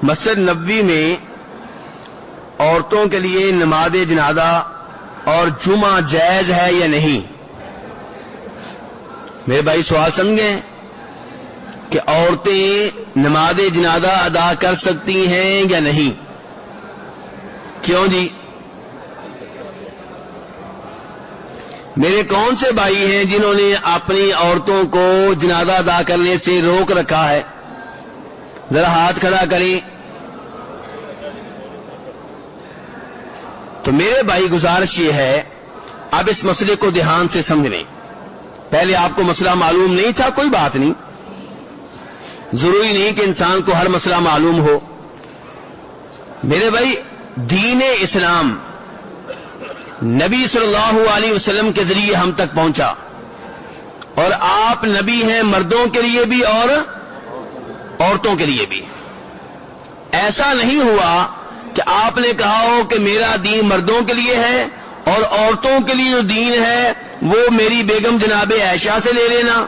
مسجد نبوی میں عورتوں کے لیے نماز جنازہ اور جمعہ جائز ہے یا نہیں؟ میرے بھائی سوال سمجھیں کہ عورتیں نماز جنازہ ادا کر سکتی ہیں یا نہیں؟ کیوں جی؟ میرے کون سے بھائی ہیں جنہوں نے اپنی عورتوں کو جنازہ ادا کرنے سے روک رکھا ہے؟ ذرا ہاتھ کھڑا کریں. تو میرے بھائی گزارش یہ ہے، اب اس مسئلے کو دھیان سے سمجھ لیں. پہلے آپ کو مسئلہ معلوم نہیں تھا، کوئی بات نہیں، ضروری نہیں کہ انسان کو ہر مسئلہ معلوم ہو. میرے بھائی دین اسلام نبی صلی اللہ علیہ وسلم کے ذریعے ہم تک پہنچا، اور آپ نبی ہیں مردوں کے لیے بھی اور عورتوں کے لیے بھی. ایسا نہیں ہوا کہ آپ نے کہا ہو کہ میرا دین مردوں کے لیے ہے اور عورتوں کے لیے جو دین ہے وہ میری بیگم جناب عائشہ سے لے لینا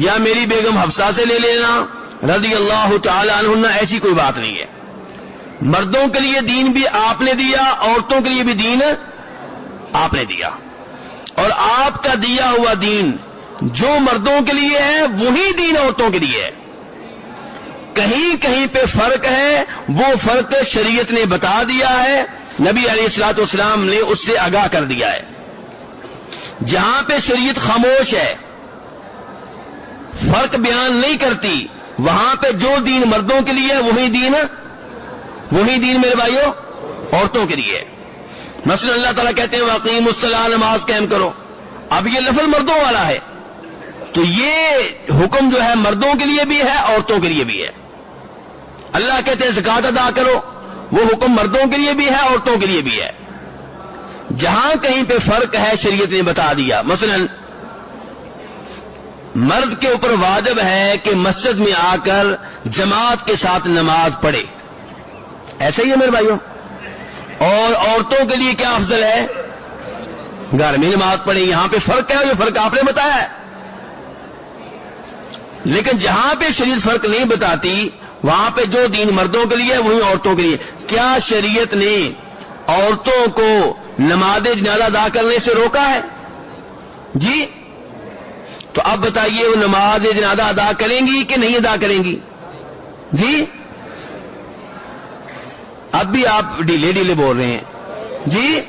یا میری بیگم حفصہ سے لے لینا رضی اللہ تعالی عنہن. ایسی کوئی بات نہیں ہے. مردوں کے لیے دین بھی آپ نے دیا، عورتوں کے لیے بھی دین آپ نے دیا، اور آپ کا دیا ہوا دین جو مردوں کے لیے ہے وہی دین عورتوں کے لیے ہے. کہیں کہیں پہ فرق ہے، وہ فرق شریعت نے بتا دیا ہے، نبی علیہ الصلوۃ والسلام نے اس سے آگاہ کر دیا ہے. جہاں پہ شریعت خاموش ہے، فرق بیان نہیں کرتی، وہاں پہ جو دین مردوں کے لیے ہے وہی دین میرے بھائیوں عورتوں کے لیے ہے. مثلا اللہ تعالیٰ کہتے ہیں وَأَقِیمُوا الصَّلَاةَ، نماز قائم کرو. اب یہ لفظ مردوں والا ہے، تو یہ حکم جو ہے مردوں کے لیے بھی ہے عورتوں کے لیے بھی ہے. اللہ کہتے ہیں زکوٰۃ ادا کرو، وہ حکم مردوں کے لیے بھی ہے عورتوں کے لیے بھی ہے. جہاں کہیں پہ فرق ہے شریعت نے بتا دیا. مثلا مرد کے اوپر واجب ہے کہ مسجد میں آ کر جماعت کے ساتھ نماز پڑھے، ایسا ہی ہے میرے بھائیوں. اور عورتوں کے لیے کیا افضل ہے؟ گھر میں نماز پڑھے. یہاں پہ فرق ہے، یہ فرق آپ نے بتایا ہے. لیکن جہاں پہ شریعت فرق نہیں بتاتی وہاں پہ جو دین مردوں کے لیے ہے وہی عورتوں کے لیے. کیا شریعت نے عورتوں کو نماز جنازہ ادا کرنے سے روکا ہے؟ جی. تو اب بتائیے وہ نماز جنازہ ادا کریں گی کہ نہیں ادا کریں گی؟ جی. اب بھی آپ ڈیلے بول رہے ہیں. جی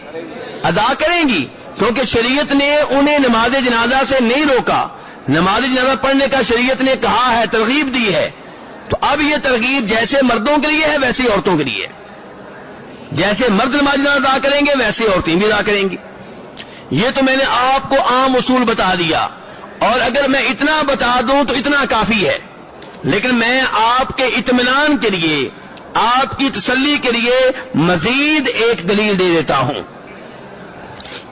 ادا کریں گی، کیونکہ شریعت نے انہیں نماز جنازہ سے نہیں روکا. نماز جنازہ پڑھنے کا شریعت نے کہا ہے، ترغیب دی ہے. تو اب یہ ترغیب جیسے مردوں کے لیے ہے ویسے ہی عورتوں کے لیے ہے. جیسے مرد نماز جنازہ ادا کریں گے ویسے عورتیں بھی ادا کریں گی. یہ تو میں نے آپ کو عام اصول بتا دیا، اور اگر میں اتنا بتا دوں تو اتنا کافی ہے. لیکن میں آپ کے اطمینان کے لیے، آپ کی تسلی کے لیے مزید ایک دلیل دے دیتا ہوں.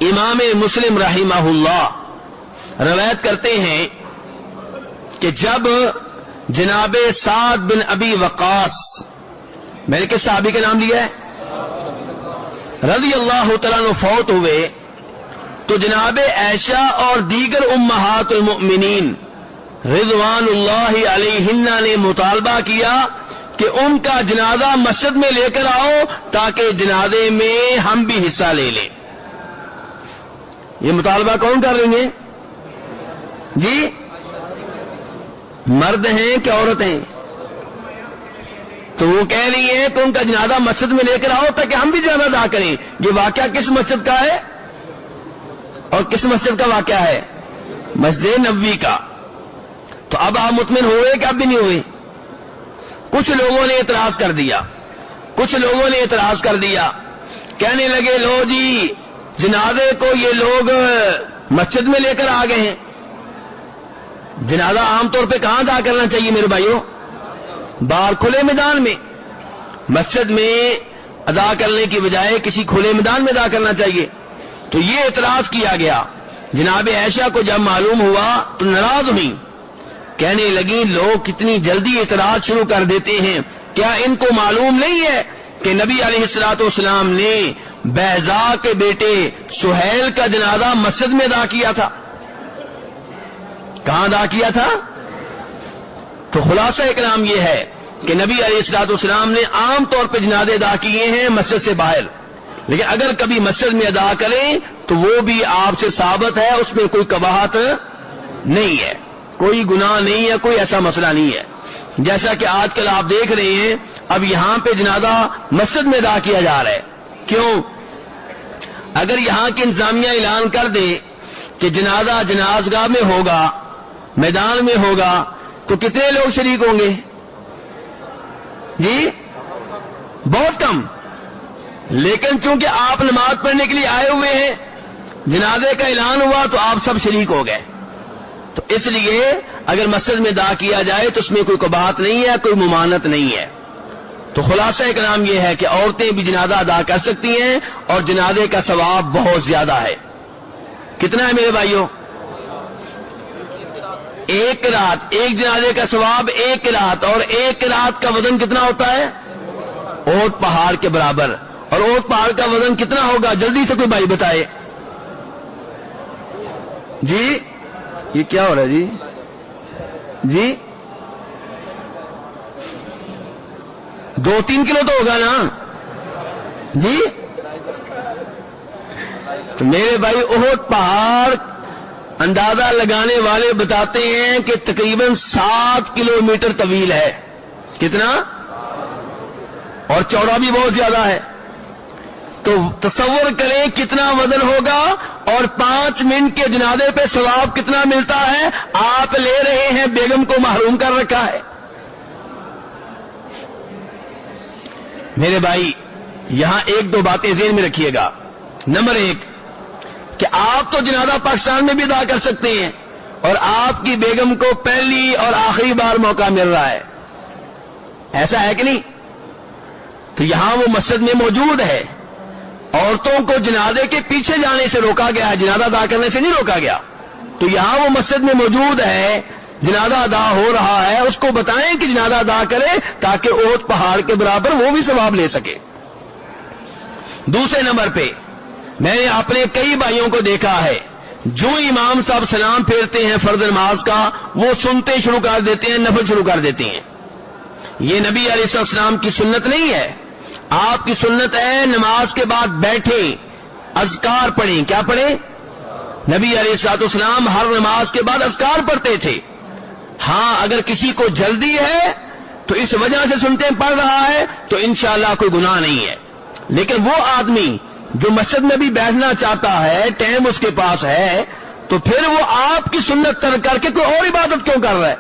امام مسلم رحمہ اللہ روایت کرتے ہیں کہ جب جناب سعد بن ابی وقاص، میں نے کس صحابی کا نام لیا ہے، رضی اللہ تعالیٰ عنہ فوت ہوئے، تو جناب عائشہ اور دیگر امہات المؤمنین رضوان اللہ علیہن نے مطالبہ کیا کہ ان کا جنازہ مسجد میں لے کر آؤ تاکہ جنازے میں ہم بھی حصہ لے لیں. یہ مطالبہ کون کر رہی ہیں؟ جی مرد ہیں کہ عورت ہیں؟ تو وہ کہہ رہی ہیں کہ ان کا جنازہ مسجد میں لے کر آؤ تاکہ ہم بھی جنازہ ادا کریں. یہ واقعہ کس مسجد کا ہے اور کس مسجد کا واقعہ ہے؟ مسجد نبوی کا. تو اب آپ مطمئن ہوئے کہ اب بھی نہیں ہوئے؟ کچھ لوگوں نے اعتراض کر دیا، کہنے لگے لو جی جنازے کو یہ لوگ مسجد میں لے کر آ گئے ہیں. جنازہ عام طور پہ کہاں ادا کرنا چاہیے میرے بھائیوں؟ باہر کھلے میدان میں. مسجد میں ادا کرنے کی بجائے کسی کھلے میدان میں ادا کرنا چاہیے. تو یہ اعتراض کیا گیا. جناب عائشہ کو جب معلوم ہوا تو ناراض ہوئی، کہنے لگی لوگ کتنی جلدی اعتراض شروع کر دیتے ہیں، کیا ان کو معلوم نہیں ہے کہ نبی علیہ الصلوۃ والسلام نے بیضا کے بیٹے سہیل کا جنازہ مسجد میں ادا کیا تھا؟ کہاں ادا کیا تھا؟ تو خلاصہ کلام یہ ہے کہ نبی علیہ الصلوۃ والسلام نے عام طور پہ جنازے ادا کیے ہیں مسجد سے باہر، لیکن اگر کبھی مسجد میں ادا کریں تو وہ بھی آپ سے ثابت ہے، اس میں کوئی قباحت نہیں ہے، کوئی گناہ نہیں ہے، کوئی ایسا مسئلہ نہیں ہے۔ جیسا کہ آج کل آپ دیکھ رہے ہیں اب یہاں پہ جنازہ مسجد میں ادا کیا جا رہا ہے، کیوں؟ اگر یہاں کی انتظامیہ اعلان کر دے کہ جنازہ جنازگاہ میں ہوگا، میدان میں ہوگا، تو کتنے لوگ شریک ہوں گے؟ جی بہت کم۔ لیکن چونکہ آپ نماز پڑھنے کے لیے آئے ہوئے ہیں، جنازے کا اعلان ہوا تو آپ سب شریک ہو گئے، تو اس لیے اگر مسجد میں ادا کیا جائے تو اس میں کوئی قباحت نہیں ہے، کوئی ممانعت نہیں ہے۔ تو خلاصہ کلام یہ ہے کہ عورتیں بھی جنازہ ادا کر سکتی ہیں اور جنازے کا ثواب بہت زیادہ ہے۔ کتنا ہے میرے بھائیوں؟ ایک رات، ایک جنازے کا ثواب ایک رات، اور ایک رات کا وزن کتنا ہوتا ہے؟ اونٹ پہاڑ کے برابر۔ اور اونٹ پہاڑ کا وزن کتنا ہوگا؟ جلدی سے کوئی بھائی بتائے جی۔ یہ کیا ہو رہا ہے جی؟ جی 2-3 کلو تو ہوگا نا جی؟ تو میرے بھائی احد پہاڑ اندازہ لگانے والے بتاتے ہیں کہ تقریباً 7 کلومیٹر طویل ہے۔ کتنا؟ اور چوڑا بھی بہت زیادہ ہے۔ تو تصور کریں کتنا وزن ہوگا، اور 5 منٹ کے جنازے پہ ثواب کتنا ملتا ہے۔ آپ لے رہے ہیں، بیگم کو محروم کر رکھا ہے۔ میرے بھائی یہاں 1-2 باتیں ذہن میں رکھیے گا۔ نمبر 1 کہ آپ تو جنازہ پاکستان میں بھی ادا کر سکتے ہیں، اور آپ کی بیگم کو پہلی اور آخری بار موقع مل رہا ہے، ایسا ہے کہ نہیں؟ تو یہاں وہ مسجد میں موجود ہے، عورتوں کو جنازے کے پیچھے جانے سے روکا گیا ہے، جنازہ ادا کرنے سے نہیں روکا گیا۔ تو یہاں وہ مسجد میں موجود ہے، جنازہ ادا ہو رہا ہے، اس کو بتائیں کہ جنازہ ادا کرے تاکہ اونٹ پہاڑ کے برابر وہ بھی ثواب لے سکے۔ دوسرے نمبر پہ میں نے اپنے کئی بھائیوں کو دیکھا ہے، جو امام صاحب سلام پھیرتے ہیں فرض نماز کا، وہ سنتے شروع کر دیتے ہیں، نفل شروع کر دیتے ہیں۔ یہ نبی علیہ السلام کی سنت نہیں ہے۔ آپ کی سنت ہے نماز کے بعد بیٹھیں، اذکار پڑھیں۔ کیا پڑھیں؟ نبی علیہ السلام ہر نماز کے بعد اذکار پڑھتے تھے۔ ہاں اگر کسی کو جلدی ہے تو اس وجہ سے سنتے پڑھ رہا ہے تو انشاءاللہ کوئی گناہ نہیں ہے، لیکن وہ آدمی جو مسجد میں بھی بیٹھنا چاہتا ہے، ٹائم اس کے پاس ہے، تو پھر وہ آپ کی سنت ترک کر کے کوئی اور عبادت کیوں کر رہا ہے؟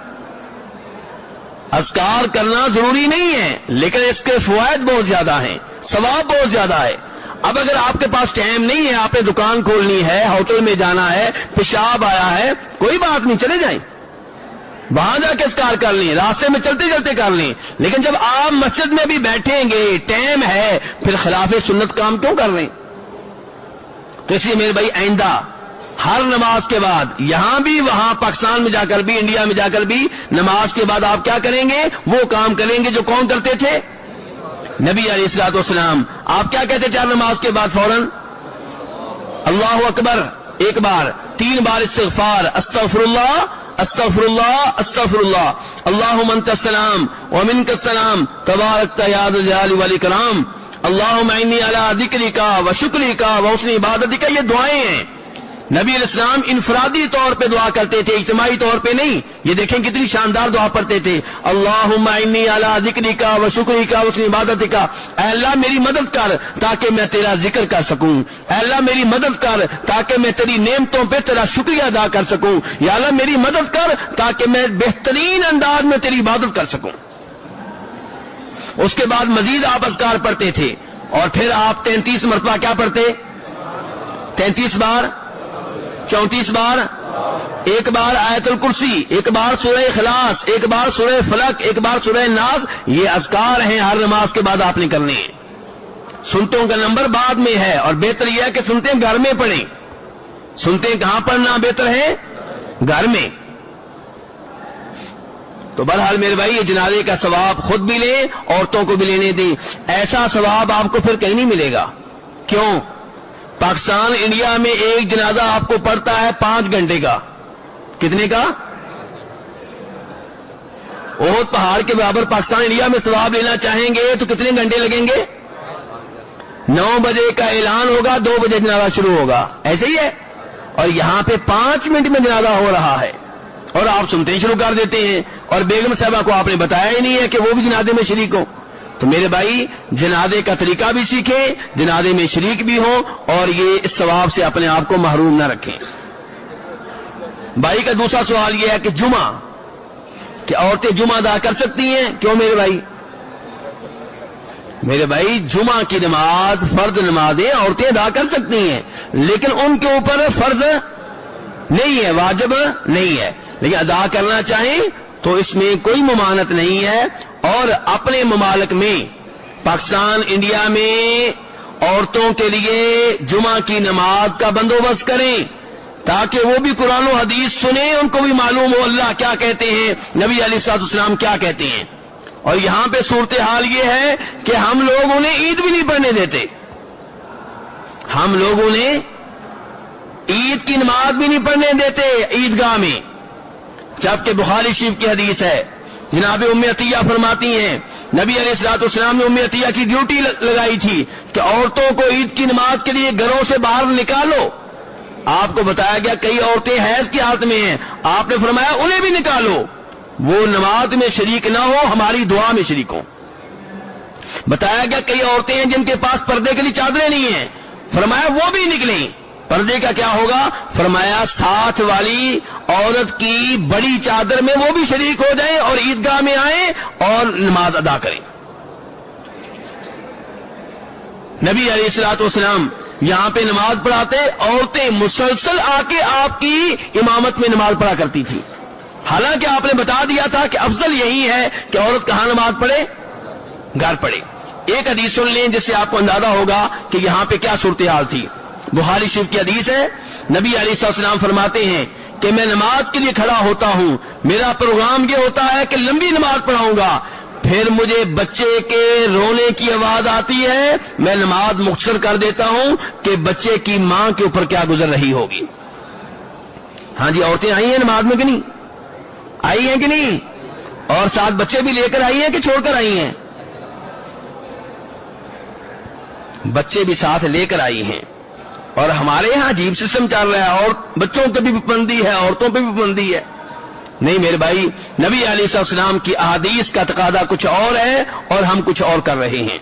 اذکار کرنا ضروری نہیں ہے، لیکن اس کے فوائد بہت زیادہ ہیں، ثواب بہت زیادہ ہے۔ اب اگر آپ کے پاس ٹائم نہیں ہے، آپ نے دکان کھولنی ہے، ہوٹل میں جانا ہے، پیشاب آیا ہے، کوئی بات نہیں، چلے جائیں، وہاں جا کے اذکار کر لیں، راستے میں چلتے چلتے کر لیں۔ لیکن جب آپ مسجد میں بھی بیٹھیں گے، ٹائم ہے، پھر خلاف سنت کام کیوں کر رہے ہیں؟ تو اس لیے میرے بھائی آئندہ ہر نماز کے بعد، یہاں بھی، وہاں پاکستان میں جا کر بھی، انڈیا میں جا کر بھی، نماز کے بعد آپ کیا کریں گے؟ وہ کام کریں گے جو کون کرتے تھے؟ نبی علیہ الصلوۃ والسلام۔ آپ کیا کہتے تھے نماز کے بعد؟ فوراً اللہ اکبر 1 بار، 3 بار استغفار، استغفر اللہ استغفر اللہ استغفر اللہ، اللہم انت السلام ومنک السلام تبارکت یا ذا الجلال والاکرام، اللہم انی علی ذکرک وشکرک وحسن عبادتک۔ یہ دعائیں ہیں۔ نبی علیہ السلام انفرادی طور پہ دعا کرتے تھے، اجتماعی طور پہ نہیں۔ یہ دیکھیں کتنی شاندار دعا پڑھتے تھے، اللہم انی علی ذکرک وشکرک وحسن عبادتک۔ اے اللہ میری مدد کر تاکہ میں تیرا ذکر کر سکوں، اے اللہ میری مدد کر تاکہ میں تیری نعمتوں پہ تیرا شکریہ ادا کر سکوں، یا اللہ میری مدد کر تاکہ میں بہترین انداز میں تیری عبادت کر سکوں۔ اس کے بعد مزید آپ اذکار پڑھتے تھے، اور پھر آپ 33 مرتبہ کیا پڑھتے؟ 33 بار، 34 بار، 1 بار آیت الکرسی، 1 بار سورہ اخلاص، 1 بار سورہ فلق، 1 بار سورہ ناس۔ یہ اذکار ہیں، ہر نماز کے بعد آپ نے کرنے ہیں۔ سنتوں کا نمبر بعد میں ہے، اور بہتر یہ ہے کہ سنتے گھر میں پڑھیں۔ سنتے کہاں پڑھنا بہتر ہے؟ گھر میں۔ تو بہرحال میرے بھائی، یہ جنازے کا ثواب خود بھی لیں، عورتوں کو بھی لینے دیں۔ ایسا ثواب آپ کو پھر کہیں نہیں ملے گا۔ کیوں؟ پاکستان انڈیا میں ایک جنازہ آپ کو پڑتا ہے 5 گھنٹے کا۔ کتنے کا؟ احد پہاڑ کے برابر پاکستان انڈیا میں ثواب لینا چاہیں گے تو کتنے گھنٹے لگیں گے؟ 9 بجے کا اعلان ہوگا، 2 بجے جنازہ شروع ہوگا، ایسے ہی ہے. اور یہاں پہ 5 منٹ میں جنازہ ہو رہا ہے اور آپ سنتے شروع کر دیتے ہیں، اور بیگم صاحبہ کو آپ نے بتایا ہی نہیں ہے کہ وہ بھی جنازے میں شریک ہوں. تو میرے بھائی جنازے کا طریقہ بھی سیکھیں، جنازے میں شریک بھی ہوں، اور یہ اس ثواب سے اپنے آپ کو محروم نہ رکھیں. بھائی کا دوسرا سوال یہ ہے کہ جمعہ، کہ عورتیں جمعہ ادا کر سکتی ہیں؟ کیوں میرے بھائی؟ میرے بھائی جمعہ کی نماز فرض نمازیں عورتیں ادا کر سکتی ہیں، لیکن ان کے اوپر فرض نہیں ہے، واجب نہیں ہے، لیکن ادا کرنا چاہیں تو اس میں کوئی ممانعت نہیں ہے. اور اپنے ممالک میں پاکستان انڈیا میں عورتوں کے لیے جمعہ کی نماز کا بندوبست کریں تاکہ وہ بھی قرآن و حدیث سنیں، ان کو بھی معلوم ہو اللہ کیا کہتے ہیں، نبی علیہ الصلوۃ والسلام کیا کہتے ہیں. اور یہاں پہ صورتحال یہ ہے کہ ہم لوگ انہیں عید بھی نہیں پڑھنے دیتے، ہم لوگ انہیں عید کی نماز بھی نہیں پڑھنے دیتے عیدگاہ میں، جبکہ بخاری شریف کی حدیث ہے. جناب ام عطیہ فرماتی ہیں نبی علیہ الصلوۃ والسلام نے ام عطیہ کی ڈیوٹی لگائی تھی کہ عورتوں کو عید کی نماز کے لیے گھروں سے باہر نکالو. آپ کو بتایا گیا کئی عورتیں حیض کی حالت میں ہیں، آپ نے فرمایا انہیں بھی نکالو، وہ نماز میں شریک نہ ہو، ہماری دعا میں شریک ہو. بتایا گیا کئی عورتیں ہیں جن کے پاس پردے کے لیے چادریں نہیں ہیں، فرمایا وہ بھی نکلیں. پردے کا کیا ہوگا؟ فرمایا ساتھ والی عورت کی بڑی چادر میں وہ بھی شریک ہو جائیں اور عیدگاہ میں آئیں اور نماز ادا کریں. نبی علیہ الصلوۃ والسلام یہاں پہ نماز پڑھاتے، عورتیں مسلسل آ کے آپ کی امامت میں نماز پڑھا کرتی تھی، حالانکہ آپ نے بتا دیا تھا کہ افضل یہی ہے کہ عورت کہاں نماز پڑھے؟ گھر پڑھے. ایک حدیث سن لیں جس سے آپ کو اندازہ ہوگا کہ یہاں پہ کیا صورتحال تھی. بخاری شریف کی حدیث ہے، نبی علیہ السلام فرماتے ہیں کہ میں نماز کے لیے کھڑا ہوتا ہوں، میرا پروگرام یہ ہوتا ہے کہ لمبی نماز پڑھاؤں گا، پھر مجھے بچے کے رونے کی آواز آتی ہے، میں نماز مختصر کر دیتا ہوں کہ بچے کی ماں کے اوپر کیا گزر رہی ہوگی. ہاں جی، عورتیں آئی ہیں نماز میں کہ نہیں؟ آئی ہیں کہ نہیں؟ اور ساتھ بچے بھی لے کر آئی ہیں کہ چھوڑ کر آئی ہیں؟ بچے بھی ساتھ لے کر آئی ہیں. اور ہمارے ہاں عجیب سسٹم چل رہا ہے، اور بچوں پہ بھی پابندی ہے، عورتوں پہ بھی پابندی ہے. نہیں میرے بھائی، نبی علیہ السلام کی احادیث کا تقاضا کچھ اور ہے اور ہم کچھ اور کر رہے ہیں.